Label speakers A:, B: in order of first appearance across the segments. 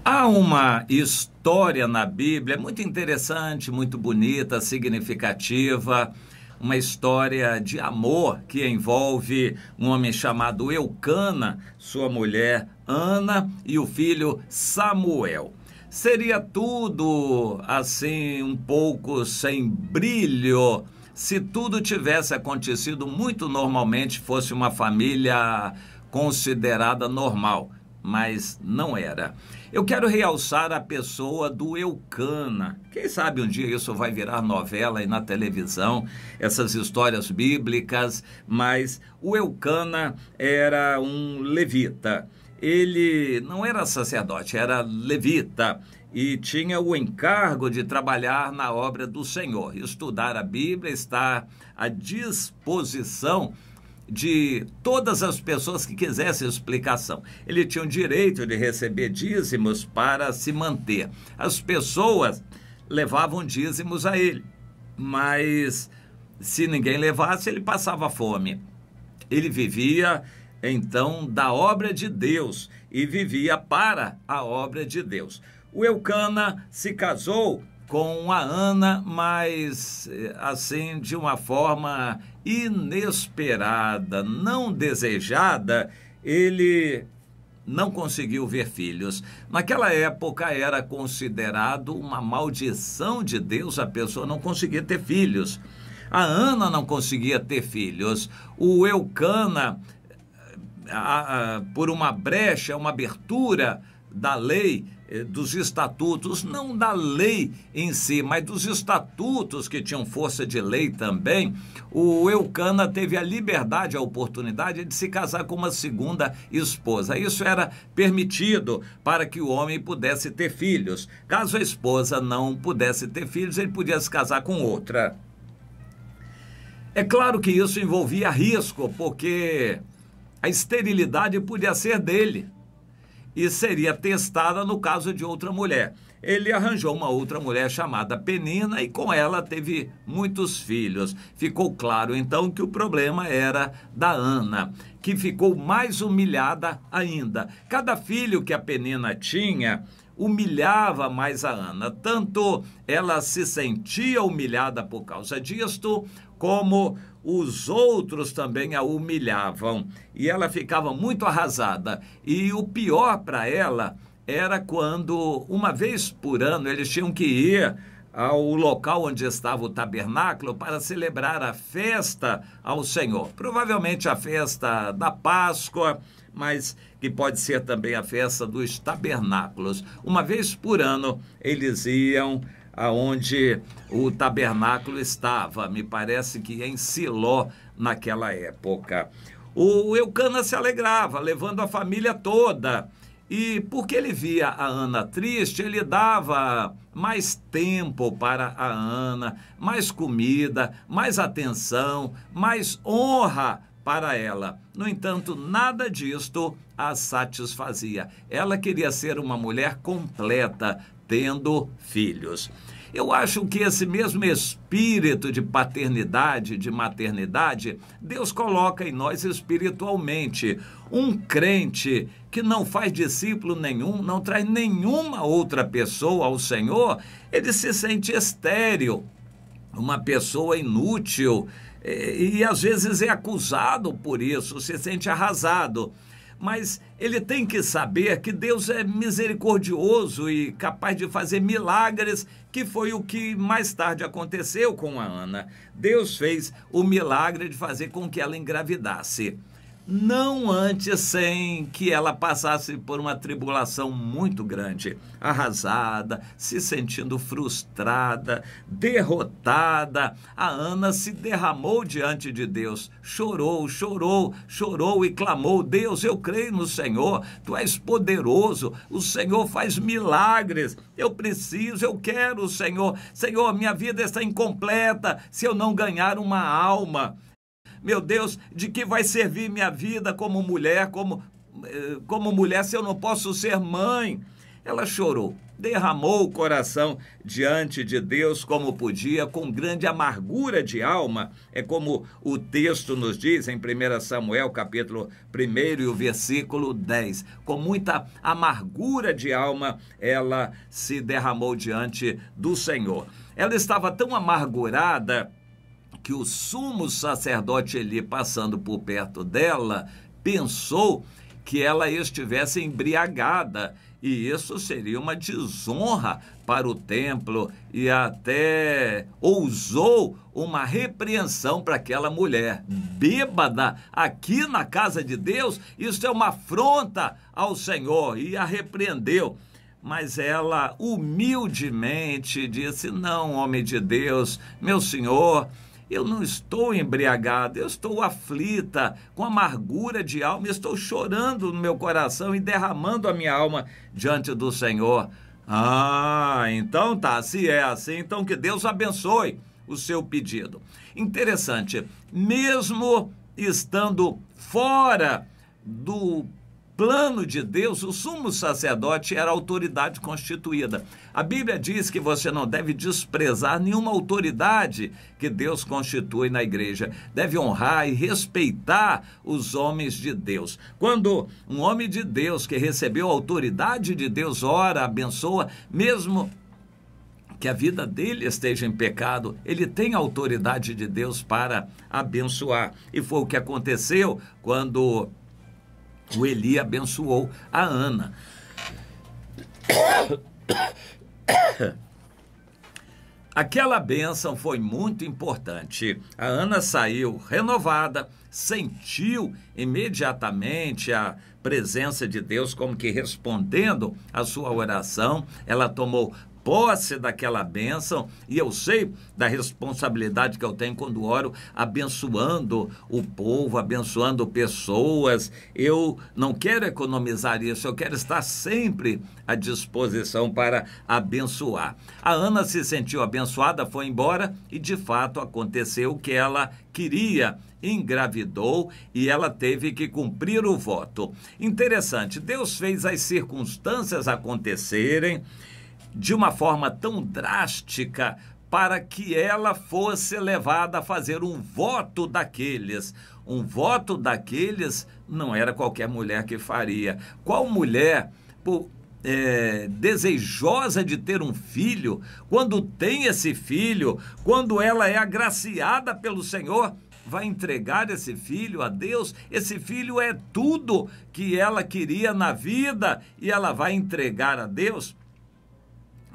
A: Há uma história na Bíblia muito interessante, muito bonita, significativa, uma história de amor que envolve um homem chamado Eucana, sua mulher Ana e o filho Samuel. Seria tudo assim um pouco sem brilho se tudo tivesse acontecido muito normalmente, fosse uma família considerada normal, mas não era. Eu quero realçar a pessoa do Eucana. Quem sabe um dia isso vai virar novela aí na televisão, essas histórias bíblicas, mas o Eucana era um levita. Ele não era sacerdote, era levita e tinha o encargo de trabalhar na obra do Senhor. Estudar a Bíblia, está à disposição de todas as pessoas que quisessem explicação. Ele tinha o direito de receber dízimos para se manter. As pessoas levavam dízimos a ele, mas se ninguém levasse, ele passava fome. Ele vivia então da obra de Deus e vivia para a obra de Deus. O Eucana se casou com a Ana, mas assim de uma forma inesperada, não desejada. Ele não conseguiu ver filhos. Naquela época era considerado uma maldição de Deus a pessoa não conseguir ter filhos. A Ana não conseguia ter filhos. O Eucana, por uma brecha, uma abertura da lei, dos estatutos, não da lei em si, mas dos estatutos que tinham força de lei também, o Eucana teve a liberdade, a oportunidade de se casar com uma segunda esposa. Isso era permitido para que o homem pudesse ter filhos. Caso a esposa não pudesse ter filhos, ele podia se casar com outra. É claro que isso envolvia risco, porque a esterilidade podia ser dele e seria testada no caso de outra mulher. Ele arranjou uma outra mulher chamada Penina e com ela teve muitos filhos. Ficou claro então que o problema era da Ana, que ficou mais humilhada ainda. Cada filho que a Penina tinha humilhava mais a Ana, tanto ela se sentia humilhada por causa disto, como os outros também a humilhavam, e ela ficava muito arrasada. E o pior para ela era quando, uma vez por ano, eles tinham que ir ao local onde estava o tabernáculo para celebrar a festa ao Senhor. Provavelmente a festa da Páscoa, mas que pode ser também a festa dos tabernáculos. Uma vez por ano, eles iam aonde o tabernáculo estava, me parece que em Siló, naquela época. O Eucana se alegrava, levando a família toda, e porque ele via a Ana triste, ele dava mais tempo para a Ana, mais comida, mais atenção, mais honra para ela. No entanto, nada disto a satisfazia. Ela queria ser uma mulher completa, tendo filhos. Eu acho que esse mesmo espírito de paternidade, de maternidade, Deus coloca em nós espiritualmente. Um crente que não faz discípulo nenhum, não traz nenhuma outra pessoa ao Senhor, ele se sente estéril, uma pessoa inútil, e às vezes é acusado por isso, se sente arrasado. Mas ele tem que saber que Deus é misericordioso e capaz de fazer milagres, que foi o que mais tarde aconteceu com a Ana. Deus fez o milagre de fazer com que ela engravidasse. Não antes sem que ela passasse por uma tribulação muito grande, arrasada, se sentindo frustrada, derrotada. A Ana se derramou diante de Deus, chorou, chorou, chorou e clamou: Deus, eu creio no Senhor, Tu és poderoso, o Senhor faz milagres, eu preciso, eu quero o Senhor. Senhor, minha vida está incompleta se eu não ganhar uma alma. Meu Deus, de que vai servir minha vida como mulher, como mulher, se eu não posso ser mãe? ela chorou, derramou o coração diante de Deus como podia, com grande amargura de alma. É como o texto nos diz em 1 Samuel, capítulo 1 e o versículo 10. Com muita amargura de alma, ela se derramou diante do Senhor. Ela estava tão amargurada que o sumo sacerdote Eli, passando por perto dela, pensou que ela estivesse embriagada, e isso seria uma desonra para o templo, e até ousou uma repreensão para aquela mulher. Bêbada aqui na casa de Deus, isso é uma afronta ao Senhor, e a repreendeu. Mas ela humildemente disse: não, homem de Deus, meu senhor, eu não estou embriagada, eu estou aflita, com amargura de alma, estou chorando no meu coração e derramando a minha alma diante do Senhor. Ah, então tá, se é assim, então que Deus abençoe o seu pedido. Interessante, mesmo estando fora do plano de Deus, o sumo sacerdote era a autoridade constituída. A Bíblia diz que você não deve desprezar nenhuma autoridade que Deus constitui na igreja. Deve honrar e respeitar os homens de Deus. Quando um homem de Deus que recebeu a autoridade de Deus ora, abençoa, mesmo que a vida dele esteja em pecado, ele tem a autoridade de Deus para abençoar. E foi o que aconteceu quando o Eli abençoou a Ana. Aquela bênção foi muito importante. A Ana saiu renovada, sentiu imediatamente a presença de Deus, como que respondendo à sua oração. Ela tomou posse daquela bênção, e eu sei da responsabilidade que eu tenho quando oro, abençoando o povo, abençoando pessoas. Eu não quero economizar isso, eu quero estar sempre à disposição para abençoar. A Ana se sentiu abençoada, foi embora, e de fato aconteceu o que ela queria. Engravidou e ela teve que cumprir o voto. Interessante, Deus fez as circunstâncias acontecerem de uma forma tão drástica para que ela fosse levada a fazer um voto daqueles. Um voto daqueles não era qualquer mulher que faria. Qual mulher desejosa de ter um filho, quando tem esse filho, quando ela é agraciada pelo Senhor, vai entregar esse filho a Deus? Esse filho é tudo que ela queria na vida e ela vai entregar a Deus?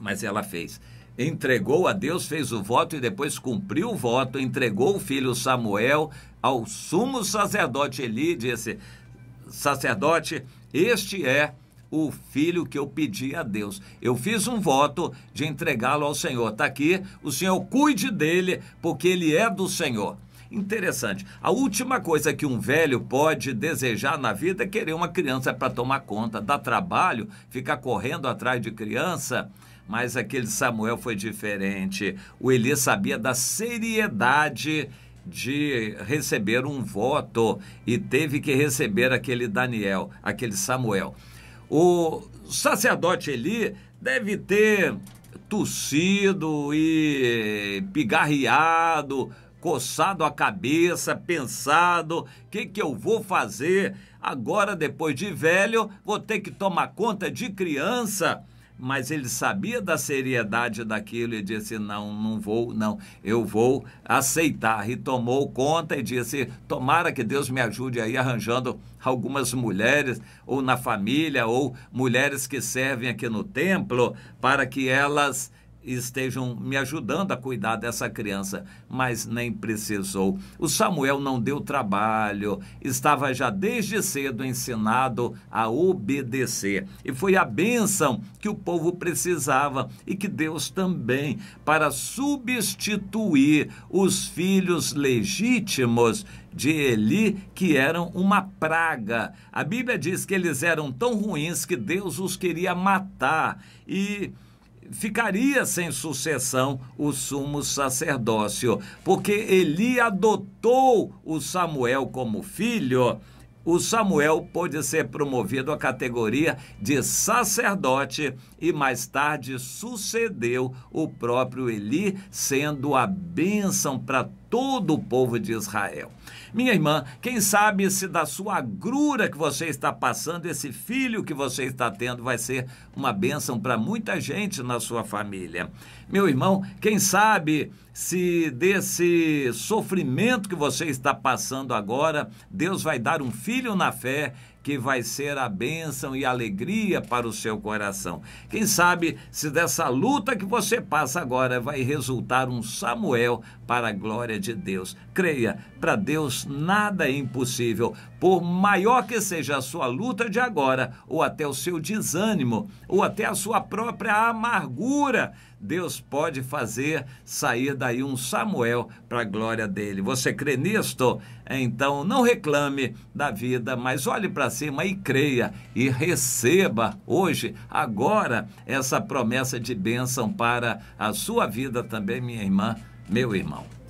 A: Mas ela fez, entregou a Deus, fez o voto e depois cumpriu o voto, entregou o filho Samuel ao sumo sacerdote Eli, disse: sacerdote, este é o filho que eu pedi a Deus. Eu fiz um voto de entregá-lo ao Senhor. Está aqui, o Senhor cuide dele, porque ele é do Senhor. Interessante. A última coisa que um velho pode desejar na vida é querer uma criança para tomar conta. Dá trabalho ficar correndo atrás de criança. Mas aquele Samuel foi diferente. O Eli sabia da seriedade de receber um voto e teve que receber aquele Daniel, aquele Samuel. O sacerdote Eli deve ter tossido e pigarreado, coçado a cabeça, pensado: o que eu vou fazer agora, depois de velho, vou ter que tomar conta de criança. Mas ele sabia da seriedade daquilo e disse: não vou, eu vou aceitar. E tomou conta e disse: tomara que Deus me ajude aí arranjando algumas mulheres, ou na família, ou mulheres que servem aqui no templo, para que elas estejam me ajudando a cuidar dessa criança. Mas nem precisou. O Samuel não deu trabalho, estava já desde cedo ensinado a obedecer, e foi a bênção que o povo precisava, e que Deus também, para substituir os filhos legítimos de Eli, que eram uma praga. A Bíblia diz que eles eram tão ruins que Deus os queria matar, e ficaria sem sucessão o sumo sacerdócio, porque Eli adotou o Samuel como filho. o Samuel pôde ser promovido à categoria de sacerdote e mais tarde sucedeu o próprio Eli, sendo a bênção para todo o povo de Israel. Minha irmã, quem sabe se da sua agrura que você está passando, esse filho que você está tendo vai ser uma bênção para muita gente na sua família. Meu irmão, quem sabe se desse sofrimento que você está passando agora, Deus vai dar um filho na fé que vai ser a bênção e a alegria para o seu coração. Quem sabe se dessa luta que você passa agora vai resultar um Samuel para a glória de Deus. Creia, para Deus nada é impossível. Por maior que seja a sua luta de agora, ou até o seu desânimo, ou até a sua própria amargura, Deus pode fazer sair daí um Samuel para a glória dele. Você crê nisto? Então não reclame da vida, mas olhe para cima e creia e receba hoje, agora, essa promessa de bênção para a sua vida também, minha irmã, meu irmão.